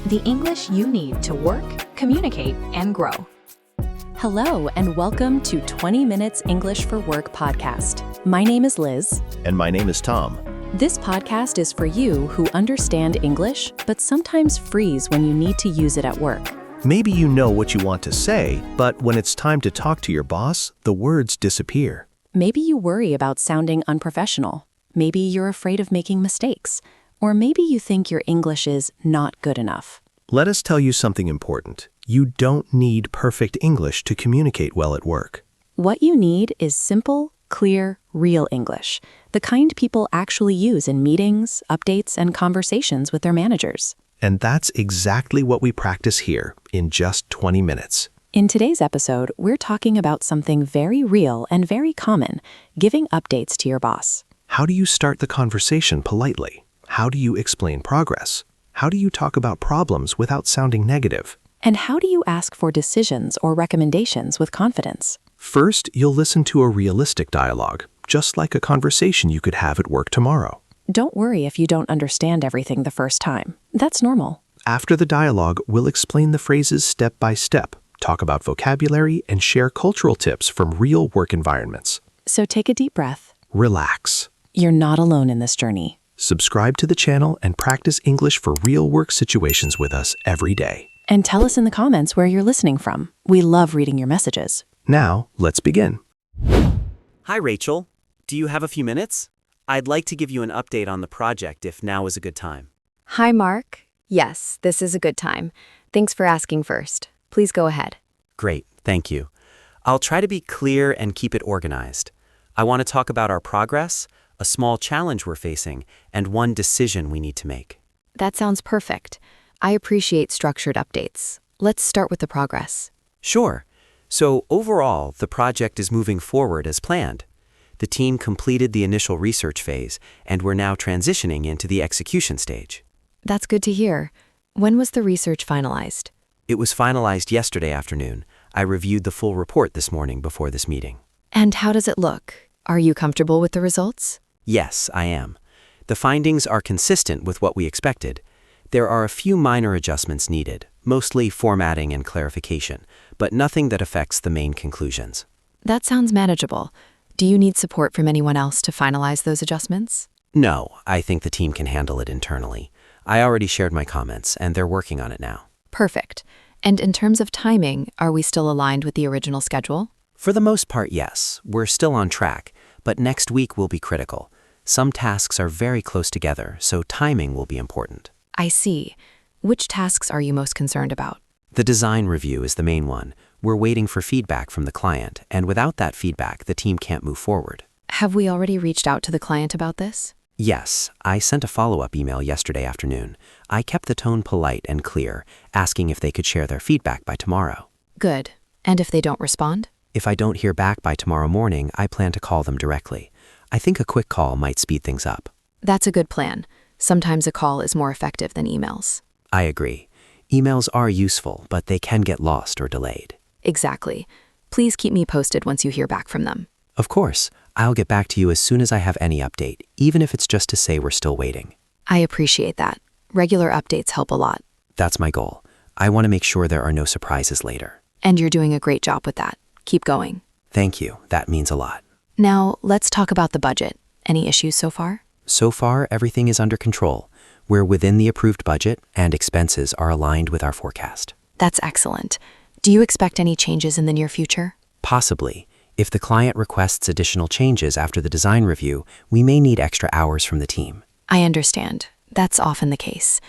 the English you need to work, communicate, and grow. Hello, and welcome to 20 Minutes English for Work podcast. My name is Liz. And my name is Tom. This podcast is for you who understand English, but sometimes freeze when you need to use it at work. Maybe you know what you want to say, but when it's time to talk to your boss, the words disappear. Maybe you worry about sounding unprofessional. Maybe you're afraid of making mistakes. Or maybe you think your English is not good enough. Let us tell you something important. You don't need perfect English to communicate well at work. What you need is simple, clear, real English, the kind people actually use in meetings, updates, and conversations with their managers. And that's exactly what we practice here in just 20 minutes. In today's episode, we're talking about something very real and very common, giving updates to your boss. How do you start the conversation politely? How do you explain progress? How do you talk about problems without sounding negative? And how do you ask for decisions or recommendations with confidence? First, you'll listen to a realistic dialogue, just like a conversation you could have at work tomorrow. Don't worry if you don't understand everything the first time. That's normal. After the dialogue, we'll explain the phrases step by step, talk about vocabulary, and share cultural tips from real work environments. So take a deep breath. Relax. You're not alone in this journey. Subscribe to the channel and practice English for real work situations with us every day. And tell us in the comments where you're listening from. We love reading your messages. Now, let's begin. Hi, Rachel. Do you have a few minutes? I'd like to give you an update on the project if now is a good time. Hi, Mark. Yes, this is a good time. Thanks for asking first. Please go ahead. Great, thank you. I'll try to be clear and keep it organized. I want to talk about our progress, a small challenge we're facing, and one decision we need to make. That sounds perfect. I appreciate structured updates. Let's start with the progress. Sure. So overall, the project is moving forward as planned. The team completed the initial research phase, and we're now transitioning into the execution stage. That's good to hear. When was the research finalized? It was finalized yesterday afternoon. I reviewed the full report this morning before this meeting. And how does it look? Are you comfortable with the results? Yes, I am. The findings are consistent with what we expected. There are a few minor adjustments needed, mostly formatting and clarification, but nothing that affects the main conclusions. That sounds manageable. Do you need support from anyone else to finalize those adjustments? No, I think the team can handle it internally. I already shared my comments, and they're working on it now. Perfect. And in terms of timing, are we still aligned with the original schedule? For the most part, yes. We're still on track, but next week will be critical. Some tasks are very close together, so timing will be important. I see. Which tasks are you most concerned about? The design review is the main one. We're waiting for feedback from the client, and without that feedback, the team can't move forward. Have we already reached out to the client about this? Yes, I sent a follow-up email yesterday afternoon. I kept the tone polite and clear, asking if they could share their feedback by tomorrow. Good. And if they don't respond? If I don't hear back by tomorrow morning, I plan to call them directly. I think a quick call might speed things up. That's a good plan. Sometimes a call is more effective than emails. I agree. Emails are useful, but they can get lost or delayed. Exactly. Please keep me posted once you hear back from them. Of course, I'll get back to you as soon as I have any update, even if it's just to say we're still waiting. I appreciate that. Regular updates help a lot. That's my goal. I want to make sure there are no surprises later. And you're doing a great job with that. Keep going. Thank you. That means a lot. Now, let's talk about the budget. Any issues so far? So far, everything is under control. We're within the approved budget, and expenses are aligned with our forecast. That's excellent. Do you expect any changes in the near future? Possibly. If the client requests additional changes after the design review, we may need extra hours from the team. I understand. That's often the case.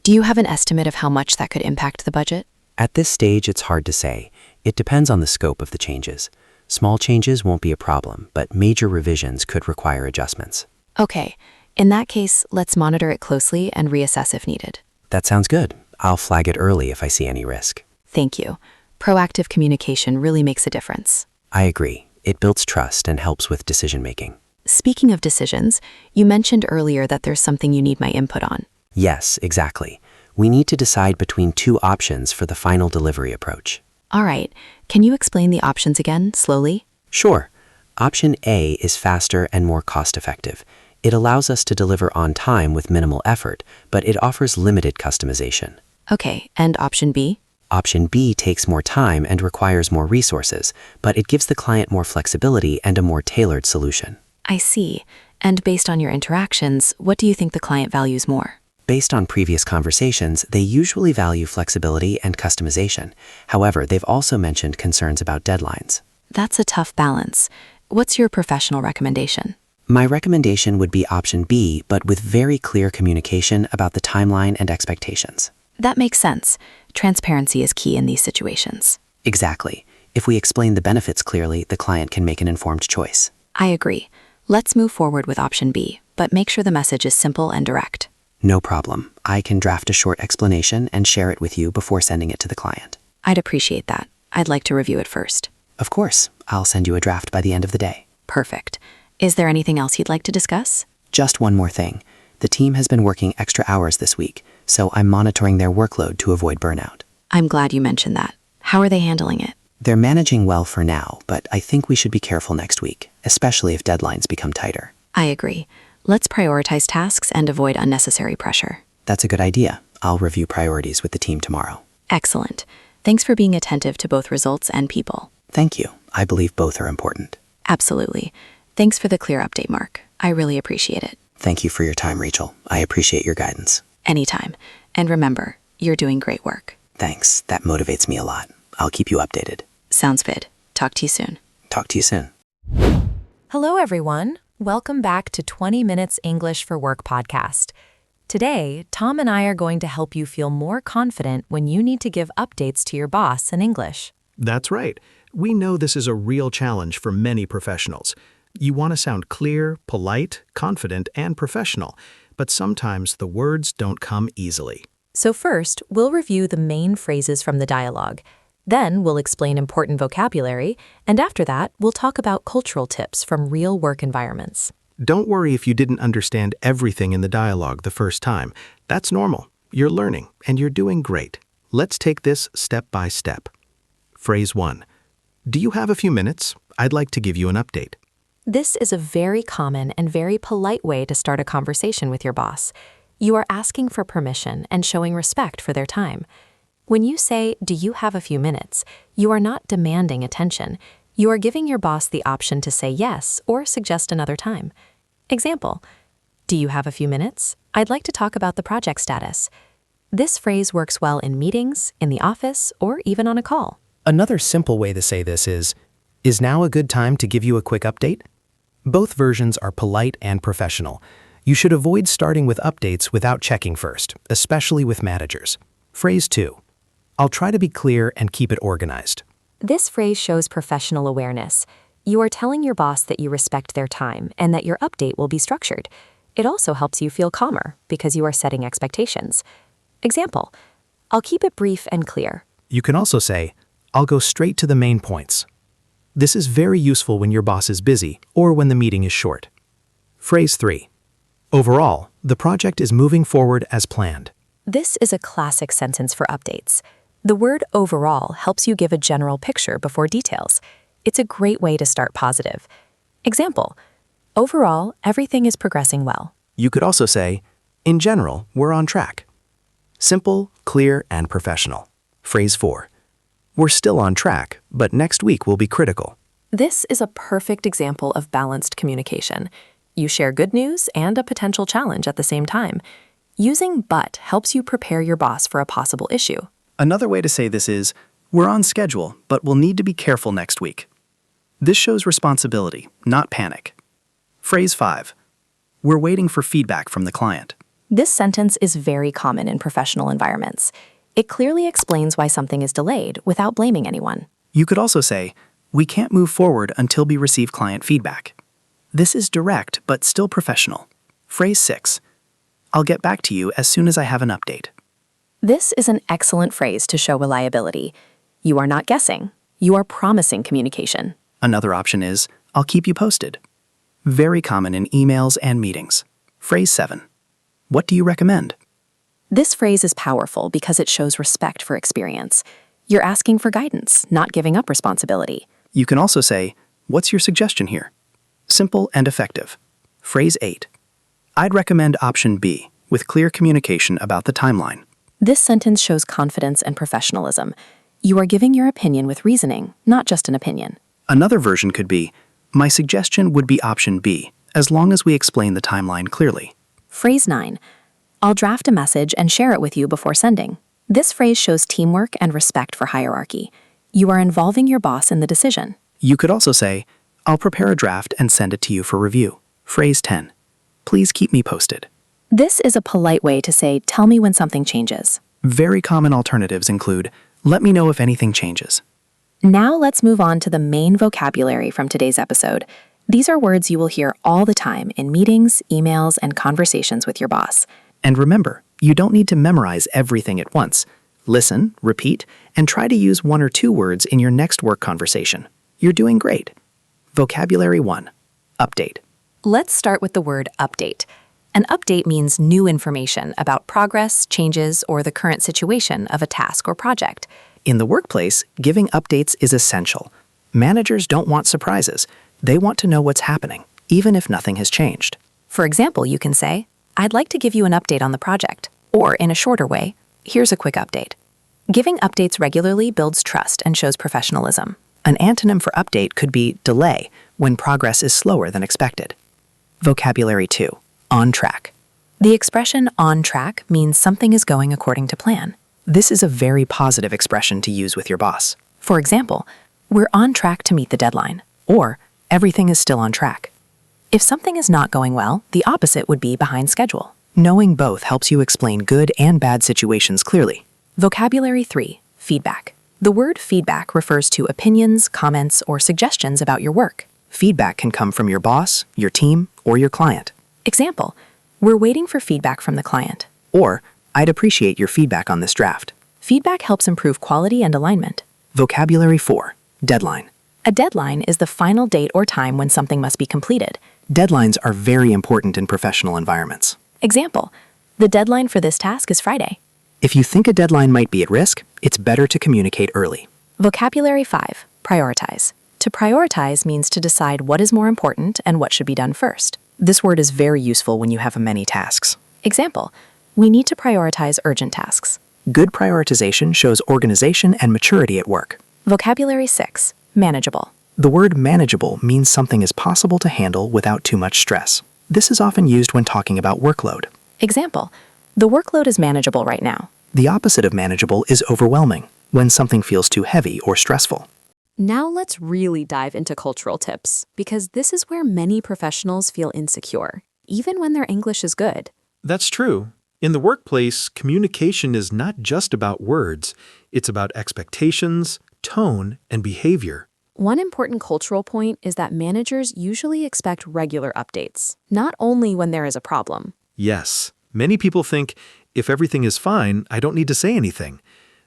Do you have an estimate of how much that could impact the budget? At this stage, it's hard to say. It depends on the scope of the changes. Small changes won't be a problem, but major revisions could require adjustments. Okay. In that case, let's monitor it closely and reassess if needed. That sounds good. I'll flag it early if I see any risk. Thank you. Proactive communication really makes a difference. I agree. It builds trust and helps with decision-making. Speaking of decisions, you mentioned earlier that there's something you need my input on. Yes, exactly. We need to decide between two options for the final delivery approach. All right. Can you explain the options again, slowly? Sure. Option A is faster and more cost-effective. It allows us to deliver on time with minimal effort, but it offers limited customization. Okay, and option B? Option B takes more time and requires more resources, but it gives the client more flexibility and a more tailored solution. I see. And based on your interactions, what do you think the client values more? Based on previous conversations, they usually value flexibility and customization. However, they've also mentioned concerns about deadlines. That's a tough balance. What's your professional recommendation? My recommendation would be option B, but with very clear communication about the timeline and expectations. That makes sense. Transparency is key in these situations. Exactly. If we explain the benefits clearly, the client can make an informed choice. I agree. Let's move forward with option B, but make sure the message is simple and direct. No problem. I can draft a short explanation and share it with you before sending it to the client. I'd appreciate that. I'd like to review it first. Of course, I'll send you a draft by the end of the day. Perfect. Is there anything else you'd like to discuss? Just one more thing. The team has been working extra hours this week, so I'm monitoring their workload to avoid burnout. I'm glad you mentioned that. How are they handling it? They're managing well for now, but I think we should be careful next week, especially if deadlines become tighter. I agree. Let's prioritize tasks and avoid unnecessary pressure. That's a good idea. I'll review priorities with the team tomorrow. Excellent. Thanks for being attentive to both results and people. Thank you. I believe both are important. Absolutely. Thanks for the clear update, Mark. I really appreciate it. Thank you for your time, Rachel. I appreciate your guidance. Anytime. And remember, you're doing great work. Thanks. That motivates me a lot. I'll keep you updated. Sounds good. Talk to you soon. Talk to you soon. Hello, everyone. Welcome back to 20 Minutes English for Work podcast. Today, Tom and I are going to help you feel more confident when you need to give updates to your boss in English. That's right. We know this is a real challenge for many professionals. You want to sound clear, polite, confident, and professional, but sometimes the words don't come easily. So first, we'll review the main phrases from the dialogue. Then we'll explain important vocabulary, and after that, we'll talk about cultural tips from real work environments. Don't worry if you didn't understand everything in the dialogue the first time. That's normal. You're learning, and you're doing great. Let's take this step by step. Phrase 1. Do you have a few minutes? I'd like to give you an update. This is a very common and very polite way to start a conversation with your boss. You are asking for permission and showing respect for their time. When you say, "Do you have a few minutes?" you are not demanding attention. You are giving your boss the option to say yes or suggest another time. Example, "Do you have a few minutes? I'd like to talk about the project status." This phrase works well in meetings, in the office, or even on a call. Another simple way to say this is now a good time to give you a quick update? Both versions are polite and professional. You should avoid starting with updates without checking first, especially with managers. Phrase 2. I'll try to be clear and keep it organized. This phrase shows professional awareness. You are telling your boss that you respect their time and that your update will be structured. It also helps you feel calmer because you are setting expectations. Example, "I'll keep it brief and clear." You can also say, I'll go straight to the main points. This is very useful when your boss is busy or when the meeting is short. Phrase 3. Overall, the project is moving forward as planned. This is a classic sentence for updates. The word overall helps you give a general picture before details. It's a great way to start positive. Example, overall, everything is progressing well. You could also say, in general, we're on track. Simple, clear, and professional. Phrase 4. We're still on track, but next week will be critical. This is a perfect example of balanced communication. You share good news and a potential challenge at the same time. Using but helps you prepare your boss for a possible issue. Another way to say this is, we're on schedule, but we'll need to be careful next week. This shows responsibility, not panic. Phrase 5. We're waiting for feedback from the client. This sentence is very common in professional environments. It clearly explains why something is delayed without blaming anyone. You could also say, we can't move forward until we receive client feedback. This is direct, but still professional. Phrase 6. I'll get back to you as soon as I have an update. This is an excellent phrase to show reliability. You are not guessing. You are promising communication. Another option is, I'll keep you posted. Very common in emails and meetings. Phrase 7. What do you recommend? This phrase is powerful because it shows respect for experience. You're asking for guidance, not giving up responsibility. You can also say, what's your suggestion here? Simple and effective. Phrase 8. I'd recommend option B, with clear communication about the timeline. This sentence shows confidence and professionalism. You are giving your opinion with reasoning, not just an opinion. Another version could be, my suggestion would be option B, as long as we explain the timeline clearly. Phrase 9. I'll draft a message and share it with you before sending. This phrase shows teamwork and respect for hierarchy. You are involving your boss in the decision. You could also say, I'll prepare a draft and send it to you for review. Phrase 10. Please keep me posted. This is a polite way to say, tell me when something changes. Very common alternatives include, let me know if anything changes. Now let's move on to the main vocabulary from today's episode. These are words you will hear all the time in meetings, emails, and conversations with your boss. And remember, you don't need to memorize everything at once. Listen, repeat, and try to use 1 or 2 words in your next work conversation. You're doing great. Vocabulary 1. Update. Let's start with the word update. An update means new information about progress, changes, or the current situation of a task or project. In the workplace, giving updates is essential. Managers don't want surprises. They want to know what's happening, even if nothing has changed. For example, you can say, I'd like to give you an update on the project. Or in a shorter way, here's a quick update. Giving updates regularly builds trust and shows professionalism. An antonym for update could be delay, when progress is slower than expected. Vocabulary 2. On track. The expression on track means something is going according to plan. This is a very positive expression to use with your boss. For example, we're on track to meet the deadline, or everything is still on track. If something is not going well, the opposite would be behind schedule. Knowing both helps you explain good and bad situations clearly. Vocabulary 3. Feedback. The word feedback refers to opinions, comments, or suggestions about your work. Feedback can come from your boss, your team, or your client. Example, we're waiting for feedback from the client. Or, I'd appreciate your feedback on this draft. Feedback helps improve quality and alignment. Vocabulary 4. Deadline. A deadline is the final date or time when something must be completed. Deadlines are very important in professional environments. Example, the deadline for this task is Friday. If you think a deadline might be at risk, it's better to communicate early. Vocabulary 5. Prioritize. To prioritize means to decide what is more important and what should be done first. This word is very useful when you have many tasks. Example, we need to prioritize urgent tasks. Good prioritization shows organization and maturity at work. Vocabulary 6. Manageable. The word manageable means something is possible to handle without too much stress. This is often used when talking about workload. Example, the workload is manageable right now. The opposite of manageable is overwhelming, when something feels too heavy or stressful. Now let's really dive into cultural tips, because this is where many professionals feel insecure, even when their English is good. That's true. In the workplace, communication is not just about words. It's about expectations, tone, and behavior. One important cultural point is that managers usually expect regular updates, not only when there is a problem. Yes, many people think, if everything is fine, I don't need to say anything.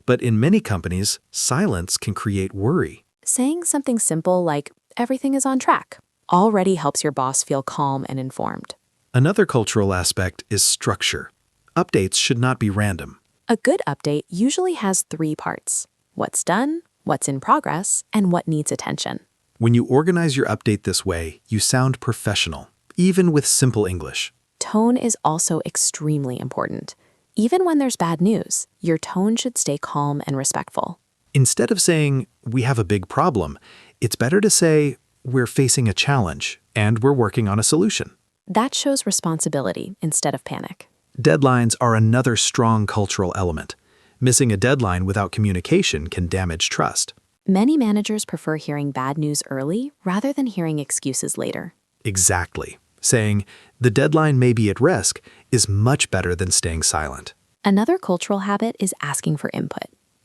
But in many companies, silence can create worry. Saying something simple like, everything is on track, already helps your boss feel calm and informed. Another cultural aspect is structure. Updates should not be random. A good update usually has 3 parts: what's done, what's in progress, and what needs attention. When you organize your update this way, you sound professional, even with simple English. Tone is also extremely important. Even when there's bad news, your tone should stay calm and respectful. Instead of saying, we have a big problem, it's better to say, we're facing a challenge, and we're working on a solution. That shows responsibility instead of panic. Deadlines are another strong cultural element. Missing a deadline without communication can damage trust. Many managers prefer hearing bad news early rather than hearing excuses later. Exactly. Saying, the deadline may be at risk, is much better than staying silent. Another cultural habit is asking for input.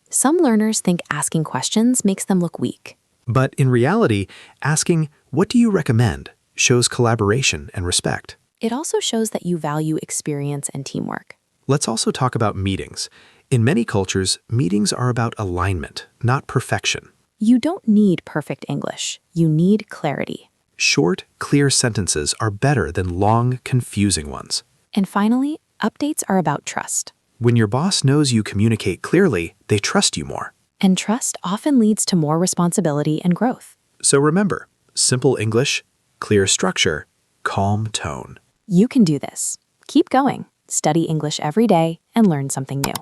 Some learners think asking questions makes them look weak. But in reality, asking, what do you recommend, shows collaboration and respect. It also shows that you value experience and teamwork. Let's also talk about meetings. In many cultures, meetings are about alignment, not perfection. You don't need perfect English. You need clarity. Short, clear sentences are better than long, confusing ones. And finally, updates are about trust. When your boss knows you communicate clearly, they trust you more. And trust often leads to more responsibility and growth. So remember, simple English, clear structure, calm tone. You can do this. Keep going. Study English every day and learn something new.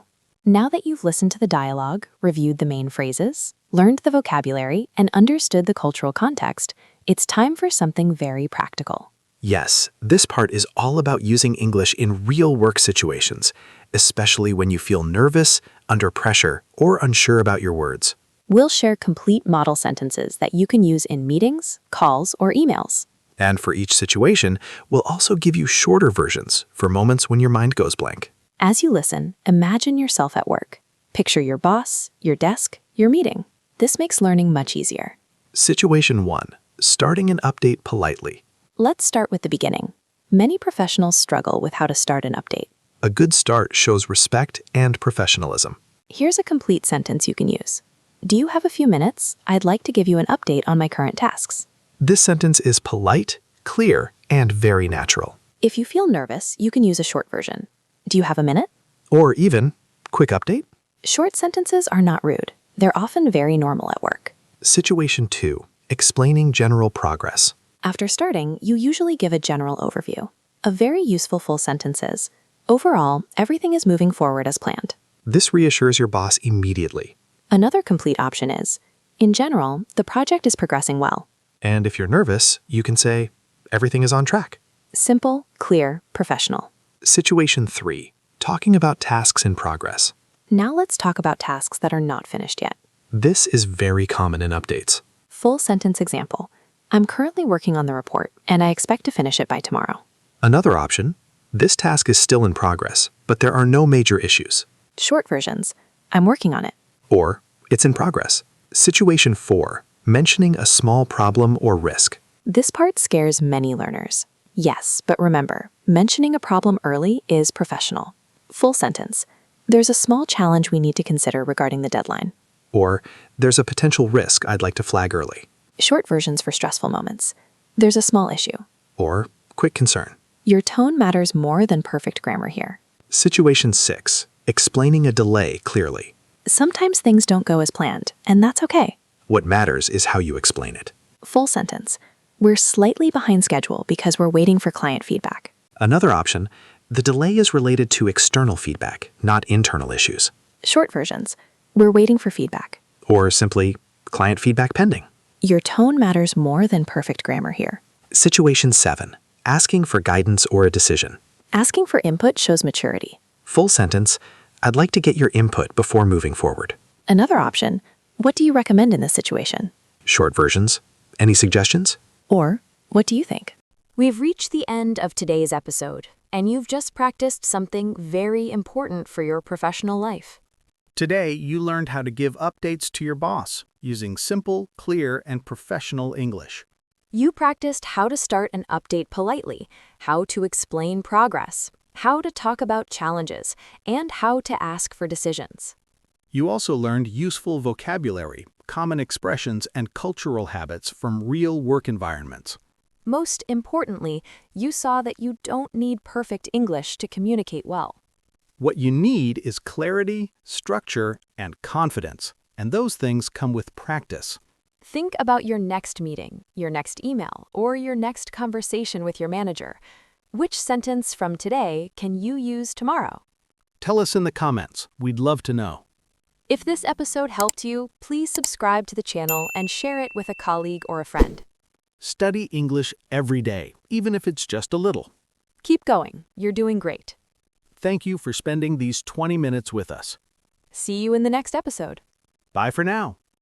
Now that you've listened to the dialogue, reviewed the main phrases, learned the vocabulary, and understood the cultural context, it's time for something very practical. Yes, this part is all about using English in real work situations, especially when you feel nervous, under pressure, or unsure about your words. We'll share complete model sentences that you can use in meetings, calls, or emails. And for each situation, we'll also give you shorter versions for moments when your mind goes blank. As you listen, imagine yourself at work. Picture your boss, your desk, your meeting. This makes learning much easier. Situation 1. Starting an update politely. Let's start with the beginning. Many professionals struggle with how to start an update. A good start shows respect and professionalism. Here's a complete sentence you can use. Do you have a few minutes? I'd like to give you an update on my current tasks. This sentence is polite, clear, and very natural. If you feel nervous, you can use a short version. Do you have a minute? Or even, quick update. Short sentences are not rude. They're often very normal at work. Situation 2. Explaining general progress. After starting, you usually give a general overview. A very useful full sentence is, overall, everything is moving forward as planned. This reassures your boss immediately. Another complete option is, in general, the project is progressing well. And if you're nervous, you can say, everything is on track. Simple, clear, professional. Situation 3. Talking about tasks in progress. Now let's talk about tasks that are not finished yet. This is very common in updates. Full sentence example. I'm currently working on the report, and I expect to finish it by tomorrow. Another option. This task is still in progress, but there are no major issues. Short versions. I'm working on it. Or, it's in progress. Situation 4. Mentioning a small problem or risk. This part scares many learners. Yes, but remember, mentioning a problem early is professional. Full sentence. There's a small challenge we need to consider regarding the deadline. Or, there's a potential risk I'd like to flag early. Short versions for stressful moments. There's a small issue. Or, quick concern. Your tone matters more than perfect grammar here. Situation 6. Explaining a delay clearly. Sometimes things don't go as planned, and that's okay. What matters is how you explain it. Full sentence. We're slightly behind schedule because we're waiting for client feedback. Another option, the delay is related to external feedback, not internal issues. Short versions. We're waiting for feedback. Or simply, client feedback pending. Your tone matters more than perfect grammar here. Situation 7. Asking for guidance or a decision. Asking for input shows maturity. Full sentence, I'd like to get your input before moving forward. Another option, what do you recommend in this situation? Short versions, any suggestions? Or, what do you think? We've reached the end of today's episode, and you've just practiced something very important for your professional life. Today, you learned how to give updates to your boss using simple, clear, and professional English. You practiced how to start an update politely, how to explain progress, how to talk about challenges, and how to ask for decisions. You also learned useful vocabulary, common expressions, and cultural habits from real work environments. Most importantly, you saw that you don't need perfect English to communicate well. What you need is clarity, structure, and confidence, and those things come with practice. Think about your next meeting, your next email, or your next conversation with your manager. Which sentence from today can you use tomorrow? Tell us in the comments. We'd love to know. If this episode helped you, please subscribe to the channel and share it with a colleague or a friend. Study English every day, even if it's just a little. Keep going. You're doing great. Thank you for spending these 20 minutes with us. See you in the next episode. Bye for now.